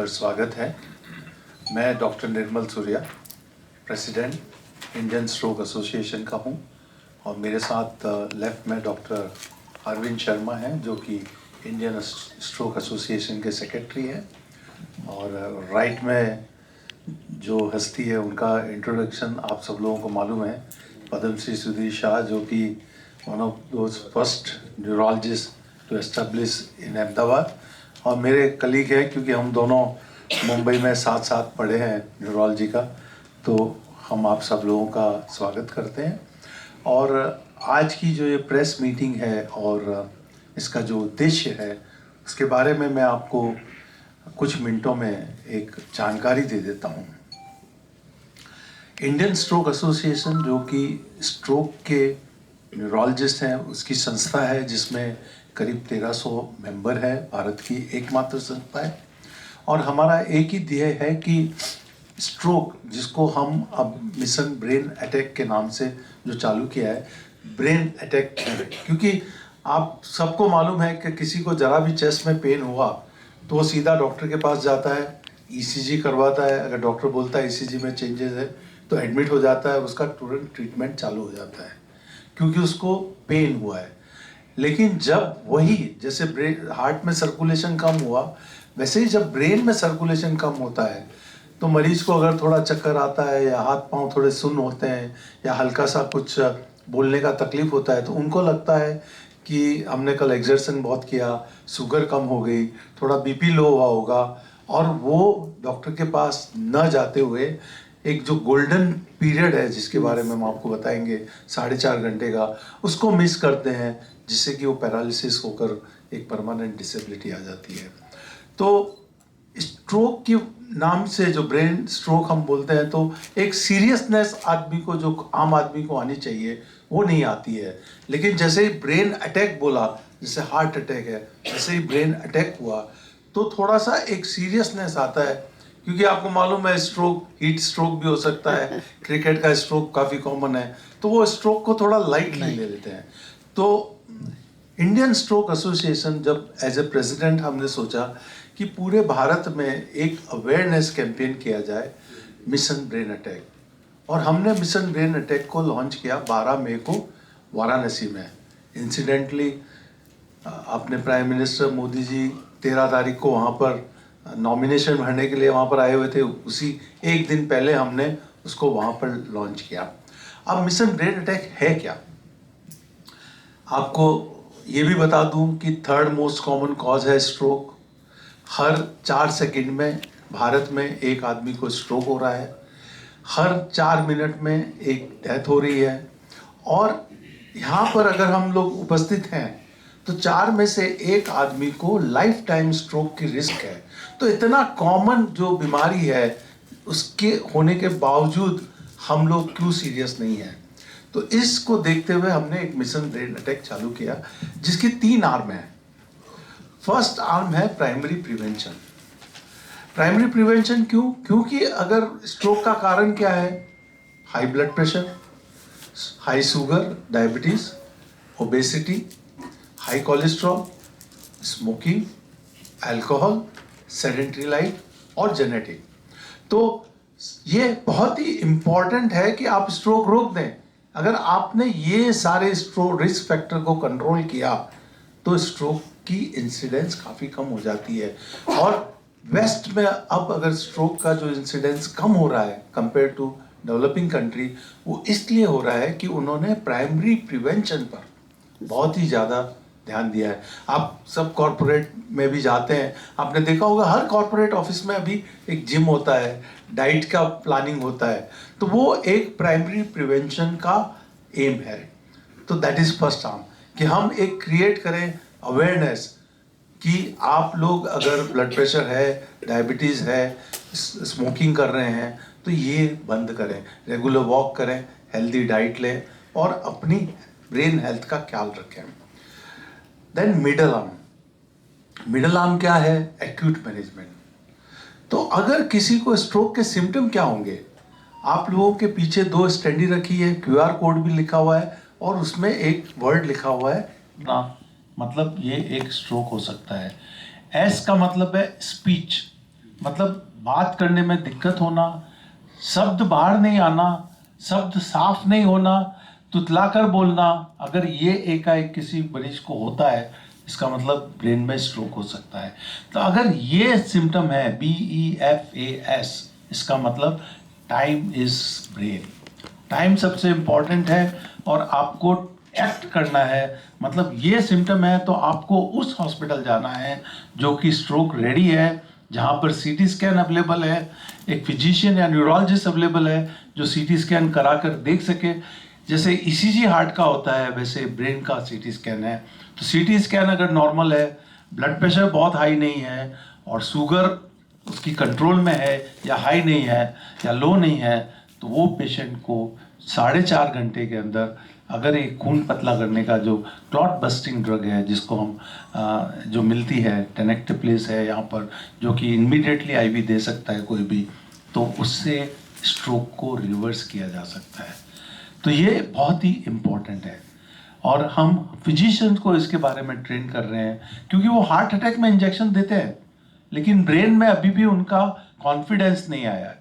पर स्वागत है। मैं doctor Nirmal Surya, president Indian stroke association का हूं और मेरे साथ लेफ्ट में डॉक्टर अरविंद शर्मा हैं जो कि इंडियन स्ट्रोक एसोसिएशन के सेक्रेटरी हैं और राइट में जो हस्ती है उनका इंट्रोडक्शन आप सब लोगों को मालूम है, पद्मश्री सुधीर शाह, जो कि one of those first neurologist to establish in Ahmedabad और मेरे कलीग हैं क्योंकि हम दोनों मुंबई में साथ साथ पढ़े हैं न्यूरोलॉजी का, तो हम आप सब लोगों का स्वागत करते हैं। और आज की जो ये प्रेस मीटिंग है और इसका जो उद्देश्य है उसके बारे में मैं आपको कुछ मिनटों में एक जानकारी दे देता हूँ। इंडियन स्ट्रोक एसोसिएशन जो कि स्ट्रोक के न्यूरोलॉजिस्ट हैं उसकी संस्था है जिसमें करीब 1300 मेंबर है, भारत की एकमात्र संस्था है और हमारा एक ही ध्येय है कि स्ट्रोक, जिसको हम अब मिशन ब्रेन अटैक के नाम से जो चालू किया है, ब्रेन अटैक, क्योंकि आप सबको मालूम है कि किसी को जरा भी चेस्ट में पेन हुआ तो वो सीधा डॉक्टर के पास जाता है, ईसीजी करवाता है। अगर डॉक्टर बोलता है ईसीजी में चेंजेस है तो एडमिट हो जाता है, उसका तुरंत ट्रीटमेंट चालू हो जाता है क्योंकि उसको पेन हुआ है। लेकिन जब वही जैसे ब्रेन हार्ट में सर्कुलेशन कम हुआ, वैसे ही जब ब्रेन में सर्कुलेशन कम होता है तो मरीज को अगर थोड़ा चक्कर आता है या हाथ पांव थोड़े सुन्न होते हैं या हल्का सा कुछ बोलने का तकलीफ होता है तो उनको लगता है कि हमने कल एक्सर्सन बहुत किया, शुगर कम हो गई, थोड़ा बीपी लो हुआ होगा, और वो डॉक्टर के पास न जाते हुए एक जो गोल्डन पीरियड है जिसके बारे में हम आपको बताएंगे 4.5 घंटे का, उसको मिस करते हैं, जिससे कि वो पैरालिसिस होकर एक परमानेंट डिसेबिलिटी आ जाती है। तो स्ट्रोक के नाम से जो ब्रेन स्ट्रोक हम बोलते हैं तो एक सीरियसनेस आदमी को, जो आम आदमी को आनी चाहिए, वो नहीं आती है। लेकिन जैसे ही ब्रेन अटैक बोला, जैसे हार्ट अटैक है, जैसे ही ब्रेन अटैक हुआ तो थोड़ा सा एक सीरियसनेस आता है, क्योंकि आपको मालूम है स्ट्रोक, हीट स्ट्रोक भी हो सकता है, क्रिकेट का स्ट्रोक काफ़ी कॉमन है, तो वो स्ट्रोक को थोड़ा लाइटली ले लेते हैं। तो इंडियन स्ट्रोक एसोसिएशन जब एज ए प्रेसिडेंट हमने सोचा कि पूरे भारत में एक अवेयरनेस कैंपेन किया जाए मिशन ब्रेन अटैक, और हमने मिशन ब्रेन अटैक को लॉन्च किया 12 मई को वाराणसी में। इंसिडेंटली अपने प्राइम मिनिस्टर मोदी जी 13 तारीख को वहाँ पर नॉमिनेशन भरने के लिए वहाँ पर आए हुए थे, उसी एक दिन पहले हमने उसको वहाँ पर लॉन्च किया। अब मिशन ब्रेन अटैक है क्या, आपको ये भी बता दूं कि थर्ड मोस्ट कॉमन कॉज है स्ट्रोक। हर 4 सेकंड में भारत में एक आदमी को स्ट्रोक हो रहा है, हर 4 मिनट में एक डेथ हो रही है, और यहाँ पर अगर हम लोग उपस्थित हैं तो 4 में से एक आदमी को लाइफ टाइम स्ट्रोक की रिस्क है। तो इतना कॉमन जो बीमारी है उसके होने के बावजूद हम लोग क्यों सीरियस नहीं हैं। तो इसको देखते हुए हमने एक मिशन ब्रेन अटैक चालू किया जिसकी 3 आर्म है। फर्स्ट आर्म है प्राइमरी प्रिवेंशन। प्राइमरी प्रिवेंशन क्यों? क्योंकि अगर स्ट्रोक का कारण क्या है, high blood pressure, high sugar, diabetes, obesity, high cholesterol, smoking, alcohol, sedentary life और जेनेटिक। तो ये बहुत ही इंपॉर्टेंट है कि आप स्ट्रोक रोक दें। अगर आपने ये सारे स्ट्रोक रिस्क फैक्टर को कंट्रोल किया तो स्ट्रोक की इंसिडेंस काफ़ी कम हो जाती है। और वेस्ट में अब अगर स्ट्रोक का जो इंसिडेंस कम हो रहा है कंपेयर टू डेवलपिंग कंट्री, वो इसलिए हो रहा है कि उन्होंने प्राइमरी प्रिवेंशन पर बहुत ही ज़्यादा ध्यान दिया है। आप सब कॉरपोरेट में भी जाते हैं, आपने देखा होगा हर कॉरपोरेट ऑफिस में अभी एक जिम होता है, डाइट का प्लानिंग होता है, तो वो एक प्राइमरी प्रिवेंशन का एम है। तो दैट इज फर्स्ट आर्म, कि हम एक क्रिएट करें अवेयरनेस कि आप लोग अगर ब्लड प्रेशर है, डायबिटीज़ है, स्मोकिंग कर रहे हैं तो ये बंद करें, रेगुलर वॉक करें, हेल्दी डाइट लें और अपनी ब्रेन हेल्थ का ख्याल रखें। Then middle arm. Middle arm क्या है? Acute management. तो अगर किसी को स्ट्रोक के सिम्टम क्या होंगे, आप लोगों के पीछे 2 स्टैंडी रखी है, QR कोड भी लिखा हुआ है और उसमें एक वर्ड लिखा हुआ है ना, मतलब ये एक स्ट्रोक हो सकता है। एस का मतलब है स्पीच, मतलब बात करने में दिक्कत होना, शब्द बाहर नहीं आना, शब्द साफ नहीं होना, तुतलाकर बोलना, अगर ये एकाएक किसी मरीज को होता है इसका मतलब ब्रेन में स्ट्रोक हो सकता है। तो अगर ये सिम्टम है BEFAS, इसका मतलब टाइम इज ब्रेन। टाइम सबसे इम्पॉर्टेंट है और आपको एक्ट करना है। मतलब ये सिम्टम है तो आपको उस हॉस्पिटल जाना है जो कि स्ट्रोक रेडी है, जहाँ पर CT स्कैन अवेलेबल है, एक फिजिशियन या न्यूरोलॉजिस्ट अवेलेबल है जो CT स्कैन करा कर देख सके। जैसे ECG हार्ट का होता है वैसे ब्रेन का CT स्कैन है। तो CT स्कैन अगर नॉर्मल है, ब्लड प्रेशर बहुत हाई नहीं है और शुगर उसकी कंट्रोल में है या हाई नहीं है या लो नहीं है, तो वो पेशेंट को 4.5 घंटे के अंदर अगर एक खून पतला करने का जो क्लॉट बस्टिंग ड्रग है जिसको हम जो मिलती है, टेनेक्टेप्लेस है यहाँ पर, जो कि इमीडिएटली IV दे सकता है कोई भी, तो उससे स्ट्रोक को रिवर्स किया जा सकता है। तो ये बहुत ही इम्पोर्टेंट है और हम फिजिशियंस को इसके बारे में ट्रेन कर रहे हैं, क्योंकि वो हार्ट अटैक में इंजेक्शन देते हैं लेकिन ब्रेन में अभी भी उनका कॉन्फिडेंस नहीं आया है।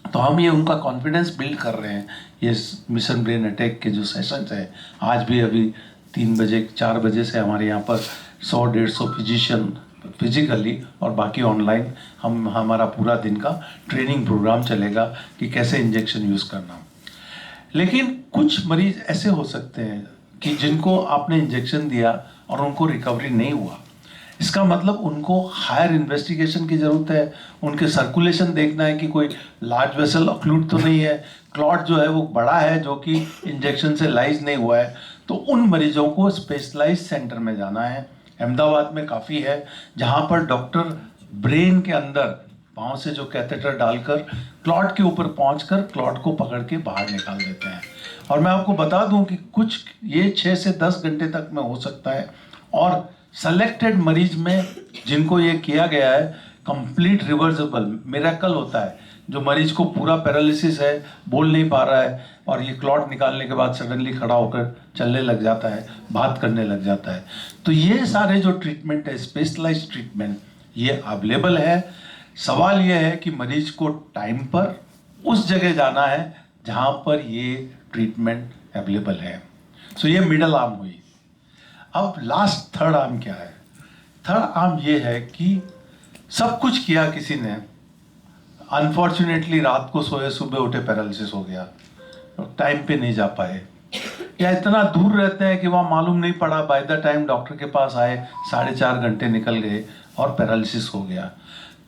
तो हम ये उनका कॉन्फिडेंस बिल्ड कर रहे हैं। ये मिशन ब्रेन अटैक के जो सेशंस हैं, आज भी अभी 3 बजे 4 बजे से हमारे यहाँ पर 100-150 फिजिशियन फिजिकली और बाकी ऑनलाइन हमारा पूरा दिन का ट्रेनिंग प्रोग्राम चलेगा कि कैसे इंजेक्शन यूज़ करना। लेकिन कुछ मरीज ऐसे हो सकते हैं कि जिनको आपने इंजेक्शन दिया और उनको रिकवरी नहीं हुआ। इसका मतलब उनको हायर इन्वेस्टिगेशन की ज़रूरत है। उनके सर्कुलेशन देखना है कि कोई लार्ज वेसल ऑक्लूड तो नहीं है, क्लॉट जो है वो बड़ा है जो कि इंजेक्शन से लाइज नहीं हुआ है। तो उन मरीजों को स्पेशलाइज सेंटर में जाना है। अहमदाबाद में काफ़ी है जहाँ पर डॉक्टर ब्रेन के अंदर पाँव से जो कैथेटर डालकर क्लॉट के ऊपर पहुंचकर क्लॉट को पकड़ के बाहर निकाल देते हैं। और मैं आपको बता दूं कि कुछ ये 6 से 10 घंटे तक में हो सकता है। और सेलेक्टेड मरीज में जिनको ये किया गया है, कंप्लीट रिवर्सिबल मिरेकल होता है। जो मरीज को पूरा पैरालिसिस है, बोल नहीं पा रहा है और ये क्लॉट निकालने के बाद सडनली खड़ा होकर चलने लग जाता है, बात करने लग जाता है। तो ये सारे जो ट्रीटमेंट है, स्पेशलाइज्ड ट्रीटमेंट, ये अवेलेबल है। सवाल यह है कि मरीज को टाइम पर उस जगह जाना है जहाँ पर ये ट्रीटमेंट अवेलेबल है। सो ये मिडल आर्म हुई। अब लास्ट थर्ड आर्म क्या है? थर्ड आर्म ये है कि सब कुछ किया किसी ने, अनफॉर्चुनेटली रात को सोए, सुबह उठे पैरालिसिस हो गया, टाइम पे नहीं जा पाए, या इतना दूर रहते हैं कि वहाँ मालूम नहीं पड़ा, बाय द टाइम डॉक्टर के पास आए 4.5 घंटे निकल गए और पैरालिसिस हो गया।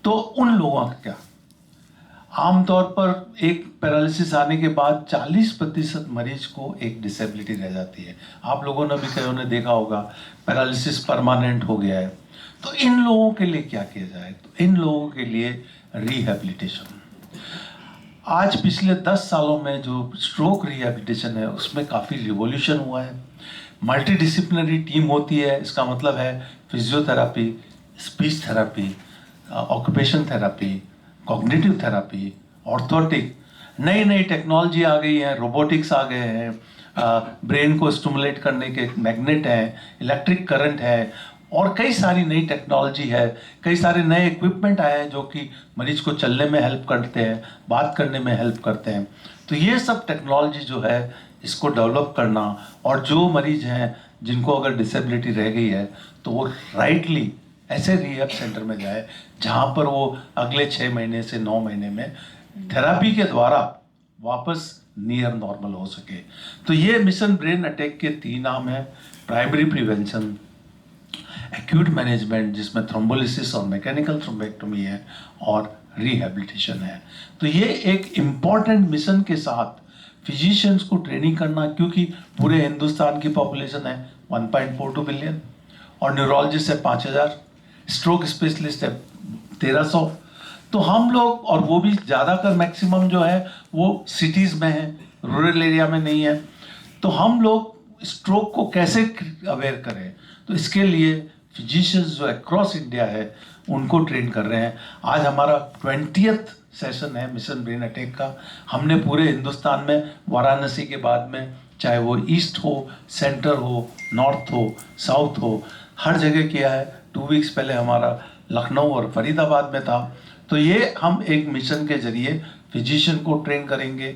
तो उन लोगों का क्या? आमतौर पर एक पैरालिसिस आने के बाद 40% मरीज को एक डिसेबिलिटी रह जाती है। आप लोगों ने भी कई ने देखा होगा पैरालिसिस परमानेंट हो गया है। तो इन लोगों के लिए क्या किया जाए? तो इन लोगों के लिए रिहैबिलिटेशन। आज पिछले 10 सालों में जो स्ट्रोक रिहैबिलिटेशन है उसमें काफ़ी रिवॉल्यूशन हुआ है। मल्टीडिसिप्लिनरी टीम होती है, इसका मतलब है physiotherapy, speech therapy, occupation therapy, cognitive therapy, orthotic, नई नई टेक्नोलॉजी आ गई है, रोबोटिक्स आ गए हैं, ब्रेन को स्टिमुलेट करने के मैग्नेट हैं, इलेक्ट्रिक करंट है और कई सारी नई टेक्नोलॉजी है, कई सारे नए इक्विपमेंट आए हैं जो कि मरीज को चलने में हेल्प करते हैं, बात करने में हेल्प करते हैं। तो ये सब टेक्नोलॉजी जो है इसको डेवलप करना, और जो मरीज हैं जिनको अगर डिसेबिलिटी रह गई है तो वो राइटली ऐसे रिहैब सेंटर में जाए जहाँ पर वो अगले 6 महीने से 9 महीने में थेरापी के द्वारा वापस नियर नॉर्मल हो सके। तो ये मिशन ब्रेन अटैक के 3 नाम हैं: प्राइमरी प्रिवेंशन, एक्यूट मैनेजमेंट जिसमें थ्रोम्बोलिसिस और मैकेनिकल थ्रोम्बेक्टोमी है, और रिहैबिलिटेशन है। तो ये एक इम्पॉर्टेंट मिशन के साथ फिजिशियंस को ट्रेनिंग करना, क्योंकि पूरे हिंदुस्तान की पॉपुलेशन है 1.42 बिलियन और न्यूरोलॉजिस्ट है 5000, स्ट्रोक स्पेशलिस्ट है 1300। तो हम लोग, और वो भी ज़्यादातर मैक्सिमम जो है वो सिटीज़ में है, रूरल एरिया में नहीं है। तो हम लोग स्ट्रोक को कैसे अवेयर करें, तो इसके लिए फिजिशियंस जो अक्रॉस इंडिया है उनको ट्रेन कर रहे हैं। आज हमारा 20th सेशन है मिशन ब्रेन अटैक का। हमने पूरे हिंदुस्तान में, वाराणसी के बाद में, चाहे वो ईस्ट हो, सेंटर हो, नॉर्थ हो, साउथ हो, हर जगह किया है। 2 वीक्स पहले हमारा लखनऊ और फरीदाबाद में था। तो ये हम एक मिशन के जरिए फिजिशियन को ट्रेन करेंगे,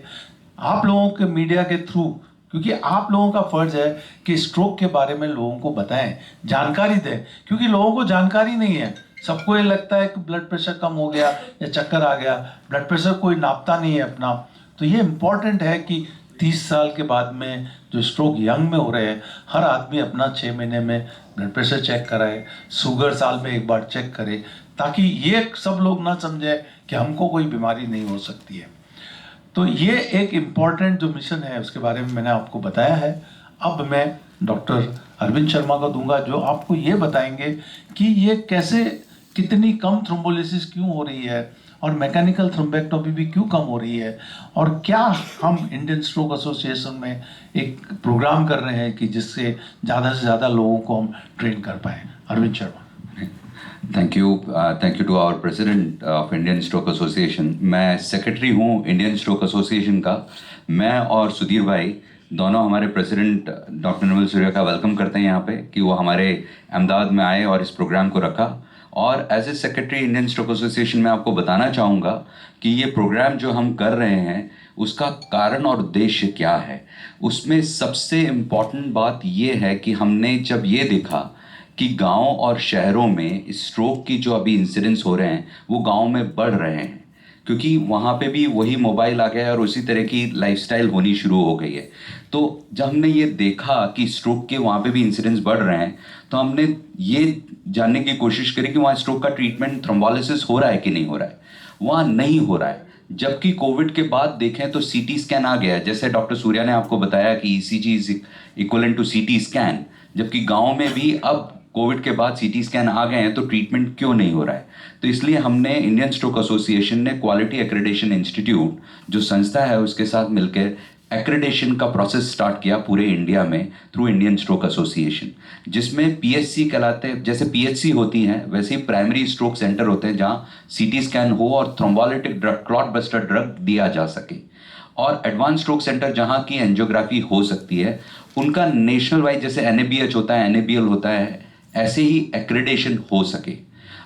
आप लोगों के मीडिया के थ्रू, क्योंकि आप लोगों का फर्ज है कि स्ट्रोक के बारे में लोगों को बताएं, जानकारी दें, क्योंकि लोगों को जानकारी नहीं है। सबको ये लगता है कि ब्लड प्रेशर कम हो गया या चक्कर आ गया, ब्लड प्रेशर कोई नापता नहीं है अपना। तो ये इम्पॉर्टेंट है कि 30 साल के बाद में जो स्ट्रोक यंग में हो रहे हैं, हर आदमी अपना 6 महीने में ब्लड प्रेशर चेक कराए, शुगर साल में एक बार चेक करे, ताकि ये सब लोग ना समझे कि हमको कोई बीमारी नहीं हो सकती है। तो ये एक इम्पॉर्टेंट जो मिशन है उसके बारे में मैंने आपको बताया है। अब मैं डॉक्टर अरविंद शर्मा को दूंगा, जो आपको ये बताएंगे कि ये कैसे, कितनी कम थ्रोम्बोलिसिस क्यों हो रही है और मैकेनिकल थ्रोम्बेक्टोमी भी क्यों कम हो रही है, और क्या हम इंडियन स्ट्रोक एसोसिएशन में एक प्रोग्राम कर रहे हैं कि जिससे ज़्यादा से ज़्यादा लोगों को हम ट्रेन कर पाएँ। Arvind Sharma. Thank you to our president of Indian stroke association. मैं सेक्रेटरी हूँ इंडियन स्ट्रोक एसोसिएशन का। मैं और सुधीर भाई दोनों हमारे प्रेसिडेंट डॉक्टर निर्मल सूर्या का वेलकम करते हैं यहाँ पे कि वो हमारे अहमदाबाद में आए और इस प्रोग्राम को रखा। और as a secretary Indian stroke association मैं आपको बताना चाहूँगा कि ये प्रोग्राम जो हम कर रहे हैं उसका कारण और उद्देश्य क्या है। उसमें सबसे इम्पॉर्टेंट बात ये है कि हमने जब ये देखा कि गांव और शहरों में स्ट्रोक की जो अभी इंसिडेंट्स हो रहे हैं वो गांव में बढ़ रहे हैं, क्योंकि वहाँ पे भी वही मोबाइल आ गया है और उसी तरह की लाइफस्टाइल होनी शुरू हो गई है। तो जब हमने ये देखा कि स्ट्रोक के वहाँ पे भी इंसिडेंट्स बढ़ रहे हैं, तो हमने ये जानने की कोशिश करी कि वहाँ स्ट्रोक का ट्रीटमेंट थ्रोम्बोलिसिस हो रहा है कि नहीं हो रहा है। वहाँ नहीं हो रहा है। जबकि कोविड के बाद देखें तो सीटी स्कैन आ गया है, जैसे डॉक्टर सूर्या ने आपको बताया कि ECG is equivalent to CT scan, जबकि गाँव में भी अब कोविड के बाद सीटी स्कैन आ गए हैं, तो ट्रीटमेंट क्यों नहीं हो रहा है। तो इसलिए हमने इंडियन स्ट्रोक एसोसिएशन ने क्वालिटी एक्रेडिटेशन इंस्टीट्यूट जो संस्था है उसके साथ मिलकर एक्रेडिटेशन का प्रोसेस स्टार्ट किया पूरे इंडिया में थ्रू इंडियन स्ट्रोक एसोसिएशन, जिसमें पीएचसी कहलाते हैं, जैसे पीएचसी होती हैं वैसे ही प्राइमरी स्ट्रोक सेंटर होते हैं जहाँ सीटी स्कैन हो और thrombolytic drug, clot buster drug दिया जा सके। और एडवांस स्ट्रोक सेंटर जहाँ की एंजियोग्राफी हो सकती है उनका नेशनल वाइज, जैसे एनएबीएच होता है, एनएबीएल होता है, ऐसे ही एक्रेडिटेशन हो सके।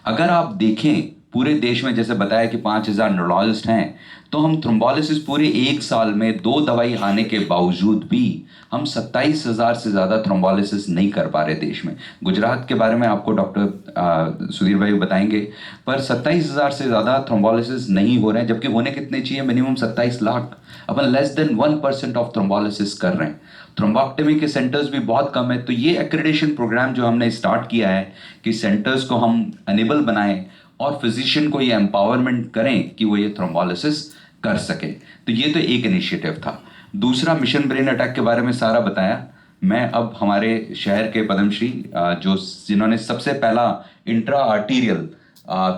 अगर आप देखें पूरे देश में, जैसे बताया कि 5000 न्यूरोलॉजिस्ट हैं, तो हम थ्रोम्बोलिसिस पूरे एक साल में 2 दवाई आने के बावजूद भी हम 27,000 से ज़्यादा थ्रोम्बोलिसिस नहीं कर पा रहे देश में। गुजरात के बारे में आपको डॉक्टर सुधीर भाई बताएंगे, पर 27,000 से ज़्यादा थ्रोम्बोलिसिस नहीं हो रहे हैं, जबकि होने कितने चाहिए, minimum 27 lakh. Upon less than 1% of thrombolysis कर रहे हैं। थ्रोम्बोक्टमी के सेंटर्स भी बहुत कम है। तो ये एक्रेडिटेशन प्रोग्राम जो हमने स्टार्ट किया है कि सेंटर्स को हम अनेबल बनाएं और फिजिशियन को ये एम्पावरमेंट करें कि वो ये थ्रोम्बोलिसिस कर सके। तो ये तो एक इनिशिएटिव था। दूसरा, मिशन ब्रेन अटैक के बारे में सारा बताया। मैं अब हमारे शहर के पद्मश्री जिन्होंने सबसे पहला इंट्रा आर्टीरियल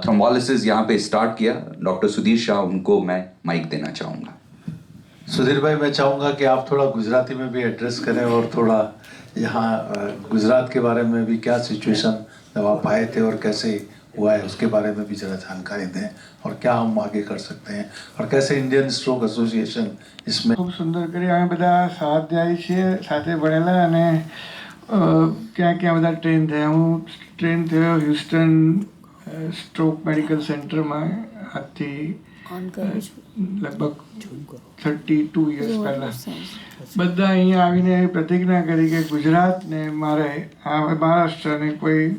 थ्रोम्बोलिसिस यहाँ पे स्टार्ट किया, डॉक्टर सुधीर शाह, उनको मैं माइक देना चाहूँगा। सुधीर भाई, मैं चाहूँगा कि आप थोड़ा गुजराती में भी एड्रेस करें और थोड़ा यहाँ गुजरात के बारे में भी क्या सिचुएशन जब आप आए थे और कैसे हुआ है उसके बारे में भी ज़रा जानकारी दें, और क्या हम आगे कर सकते हैं, और कैसे इंडियन स्ट्रोक एसोसिएशन इसमें खूब सुंदर કરી અમે બધા સાથ જાય છીએ, સાથે ભણેલા અને ક્યાં ક્યાં બધા ટ્રેન થયા। હું ટ્રેન થયો હ્યુસ્ટન સ્ટ્રોક મેડિકલ સેન્ટરમાં આજથી લગભગ 32 યર્સ પહેલાં। બધા અહીંયા આવીને પ્રતિજ્ઞા કરી કે ગુજરાતને મારે મહારાષ્ટ્ર ને કોઈ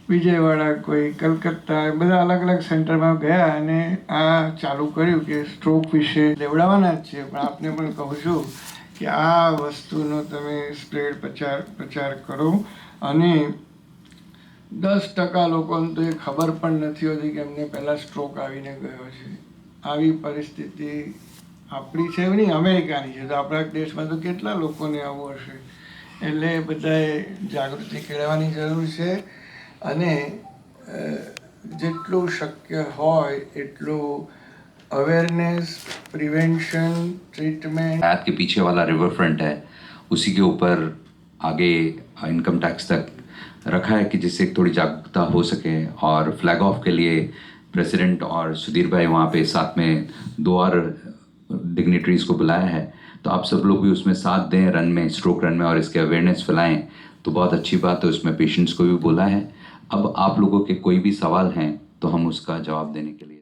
વિજયવાડા, કોઈ કલકત્તા, બધા અલગ અલગ સેન્ટરમાં ગયા અને આ ચાલુ કર્યું કે સ્ટ્રોક વિશે લેવડાવવાના જ છે। પણ આપને પણ કહું છું કે આ વસ્તુનો તમે સ્પ્રેડ પ્રચાર કરો। અને 10% લોકોને તો એ ખબર પણ નથી હોતી કે એમને પહેલાં સ્ટ્રોક આવીને ગયો છે। આવી પરિસ્થિતિ આપણી છે નહીં, અમેરિકાની છે। તો આપણા દેશમાં તો કેટલા લોકોને આવું હશે। એટલે બધાએ જાગૃતિ કેળવવાની જરૂર છે અને જેટલું શક્ય હોય એટલું અવેરનેસ, પ્રિવેન્શન, ट्रीटमेंट। रात के पीछे वाला रिवर फ्रंट है, उसी के ऊपर आगे इनकम टैक्स तक रखा है कि जिससे थोड़ी जागरूकता हो सके। और फ्लैग ऑफ के लिए प्रेसिडेंट और सुधीर भाई वहाँ पे साथ में 2 और डिग्निटरीज को बुलाया है। तो आप सब लोग भी उसमें साथ दें, रन में, स्ट्रोक रन में, और इसके अवेयरनेस फैलाएं। तो बहुत अच्छी बात है। उसमें पेशेंट्स को भी बोला है। अब आप लोगों के कोई भी सवाल हैं तो हम उसका जवाब देने के लिए